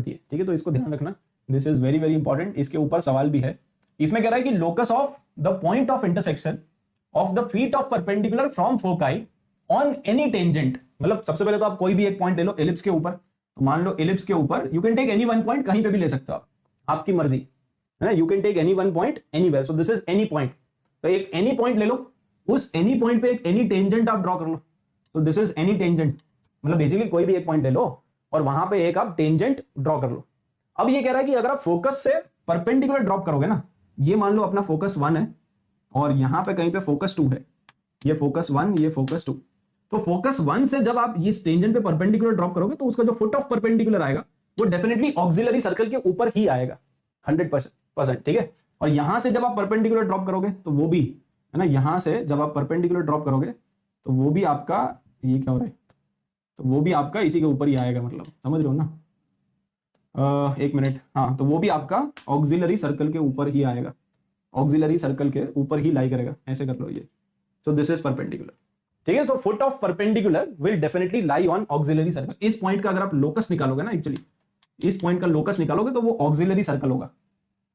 Property है, ठीक है, तो इसको ध्यान रखना, this is very very important. इसके ऊपर सवाल भी है, इसमें कह रहा है कि locus of the point of intersection of the feet of perpendicular from foci on any tangent. मतलब सबसे पहले तो आप कोई भी एक पॉइंट ले लो एलिप्स के ऊपर, तो मान लो एलिप्स के ऊपर you can take any one point, कहीं पे भी ले सकते हो आप, आपकी मर्जी है ना, you can take any one point anywhere, so this is any point. तो एक एनी पॉइंट ले लो, उस एनी पॉइंट पे एक एनी टेंजेंट आप ड्रॉ कर लो, तो दिस इज एनी टेंजेंट, मतलब बेसिकली कोई भी एक पॉइंट ले लो और वहां पे एक आप टेंजेंट ड्रॉ कर लो। अब ये कह रहा है कि अगर आप फोकस से परपेंडिकुलर ड्रॉप करोगे ना, ये मान लो अपना फोकस 1 है और यहां पे कहीं पे फोकस 2 है, ये फोकस 1 ये फोकस 2, तो फोकस 1 से जब आप इस टेंजेंट पे परपेंडिकुलर ड्रॉप करोगे तो उसका जो फुट ऑफ परपेंडिकुलर आएगा वो डेफिनेटली ऑक्सिलरी सर्कल के ऊपर ही आएगा 100%, ठीक है। और यहां से जब आप परपेंडिकुलर ड्रॉप करोगे तो वो भी है ना, यहां से जब आप परपेंडिकुलर ड्रॉप करोगे तो वो भी आपका, ये क्या हो रहा है, तो वो भी आपका इसी के ऊपर ही आएगा, मतलब समझ रहे हो ना, एक मिनट, हाँ, तो वो भी आपका ऑक्सिलरी सर्कल के ऊपर ही आएगा, ऑक्सिलरी सर्कल के ऊपर ही लाई करेगा, ऐसे कर लो ये, सो दिस इज परपेंडिकुलर, ठीक है। तो foot of perpendicular will definitely lie on auxiliary circle. इस पॉइंट का अगर आप लोकस निकालोगे ना, एक्चुअली इस पॉइंट का लोकस निकालोगे तो वो ऑक्सिलरी सर्कल होगा।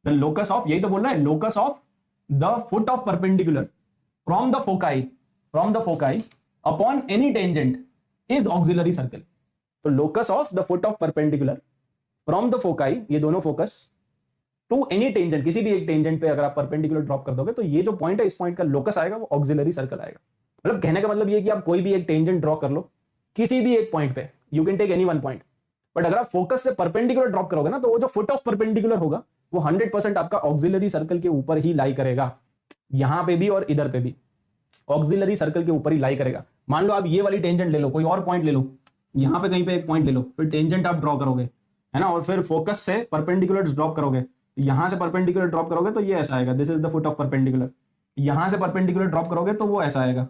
द लोकस ऑफ, यही तो बोल रहा है, locus of the foot of perpendicular from the foci upon any tangent is auxiliary circle. तो locus of the foot of perpendicular from the foci, ये दोनों फोकस, टू एनी टेंजेंट, किसी भी एक टेंजेंट पे अगर आप परपेंडिकुलर ड्रॉप कर दोगे तो ये जो पॉइंट है, इस पॉइंट का लोकस आएगा वो ऑक्सिलरी सर्कल आएगा। मतलब कहने का मतलब ये कि आप कोई भी एक टेंजेंट ड्रॉ कर लो किसी भी एक पॉइंट पे, you can take any one point, but अगर आप फोकस से परपेंडिकुलर ड्रॉप करोगे ना तो वो जो फुट ऑफ परपेंडिकुलर होगा वो 100% आपका ऑक्सिलरी सर्कल के ऊपर ही लाई करेगा, यहां पे भी और इधर पे भी ऑक्सिलरी सर्कल के ऊपर ही लाई करेगा। मान लो आप ये वाली टेंजेंट ले लो, कोई और पॉइंट ले लो, यहां पे कहीं पे एक पॉइंट ले लो, फिर टेंजेंट आप ड्रॉ करोगे है ना, और फिर फोकस से परपेंडिकुलर ड्रॉप करोगे, यहां से परपेंडिकुलर ड्रॉप करोगे तो ये ऐसा आएगा, this is the foot of perpendicular. यहां से परपेंडिकुलर ड्रॉप करोगे तो वो ऐसा आएगा,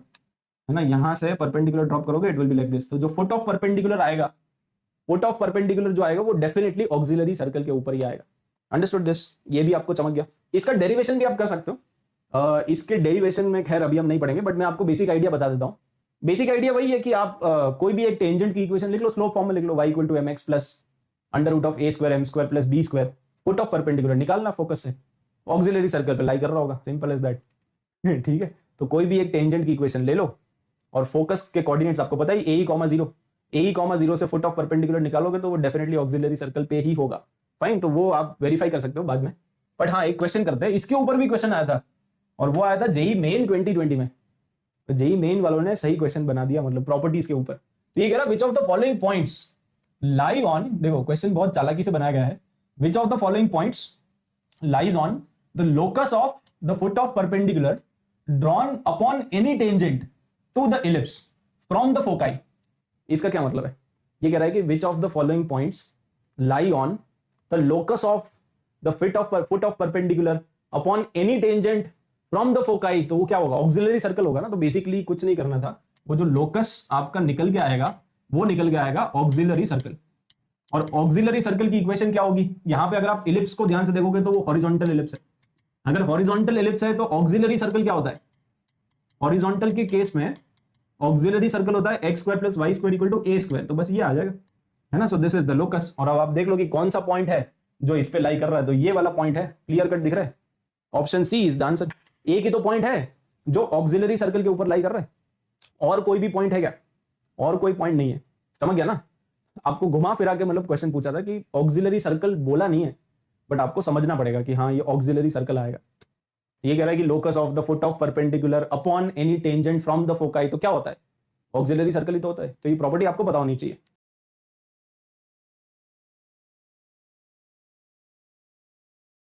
है ना, यहां से परपेंडिकुलर ड्रॉप करोगे it will be like this. तो जो फुट ऑफ परपेंडिकुलर आएगा, फुट ऑफ परपेंडिकुलर जो आएगा वो डेफिनेटली ऑक्सिलरी सर्कल के ऊपर ही आएगा। अंडरस्टूड दिस, ये भी आपको चमक गया। इसका डेरिवेशन भी आप कर सकते हो, इसके डेरिवेशन में खैर अभी हम नहीं पढ़ेंगे, बट मैं आपको बेसिक आइडिया बता देता हूं। बेसिक आइडिया वही है कि आप कोई भी एक टेंजेंट की इक्वेशन लिख लो, स्लोप फॉर्म में लिख लो, y = mx plus under root of a square m square plus b square, foot of perpendicular निकालना फोकस से, ऑक्सिलरी सर्कल पे लाई कर रहा होगा, सिंपल एज दैट, ठीक है। तो कोई भी एक टेंजेंट की इक्वेशन ले लो और फोकस के कोऑर्डिनेट्स आपको पता ही AE,0 से फुट ऑफ परपेंडिकुलर निकालोगे तो वो डेफिनेटली ऑक्सिलरी सर्कल पे ही होगा। फाइन, तो वो आप वेरीफाई कर सकते हो बाद में। बट हाँ, एक क्वेश्चन करते हैं, इसके ऊपर भी क्वेश्चन आया था और वो आया था जेईई मेन 2020 में। तो जेईई मेन वालों ने सही क्वेश्चन बना दिया, मतलब प्रॉपर्टीज के ऊपर। तो ये कह रहा which of the following points lie on, देखो क्वेश्चन बहुत चालाकी से बनाया गया है, which of the following points lies on the locus of the foot of perpendicular drawn upon any tangent to the ellipse from the foci. इसका क्या मतलब है? ये कह रहा है कि which of the following points lie on the locus of the foot of perpendicular upon any tangent from the foci, तो वो क्या होगा? ऑक्सिलरी सर्कल होगा ना। तो बेसिकली कुछ नहीं करना था, वो जो लोकस आपका निकल के आएगा वो निकल के आएगा ऑक्सिलरी सर्कल। और ऑक्सिलरी सर्कल की इक्वेशन क्या होगी? यहां पे अगर आप इलिप्स को ध्यान से देखोगे तो वो हॉरिजॉन्टल इलिप्स है। अगर हॉरिजॉन्टल इलिप्स है तो ऑक्सिलरी सर्कल क्या होता है? हॉरिजॉन्टल के केस में ऑक्सिलरी सर्कल होता है x square plus y square equal to a square. तो बस ये आ जाएगा, है ना। So this is the locus. और अब आप देख लो कि कौन सा पॉइंट है जो इस पे लाई कर रहा है, तो ये वाला पॉइंट है। क्लियर कट दिख रहा है? Option C is the answer. एक ही तो पॉइंट है जो ऑक्सिलरी सर्कल के ऊपर लाई कर रहा है, और कोई भी पॉइंट है क्या? और कोई पॉइंट नहीं है। समझ गया ना? आपको घुमा फिरा के मतलब क्वेश्चन पूछा था कि ऑक्सिलरी सर्कल बोला नहीं है, बट आपको समझना पड़ेगा कि हाँ ये ऑक्सिलरी सर्कल आएगा। ये कह रहा है कि locus of the foot of perpendicular upon any tangent from the foci, तो क्या होता है? ऑक्सिलरी सर्कल ही तो होता है। तो ये प्रॉपर्टी आपको पता होनी चाहिए।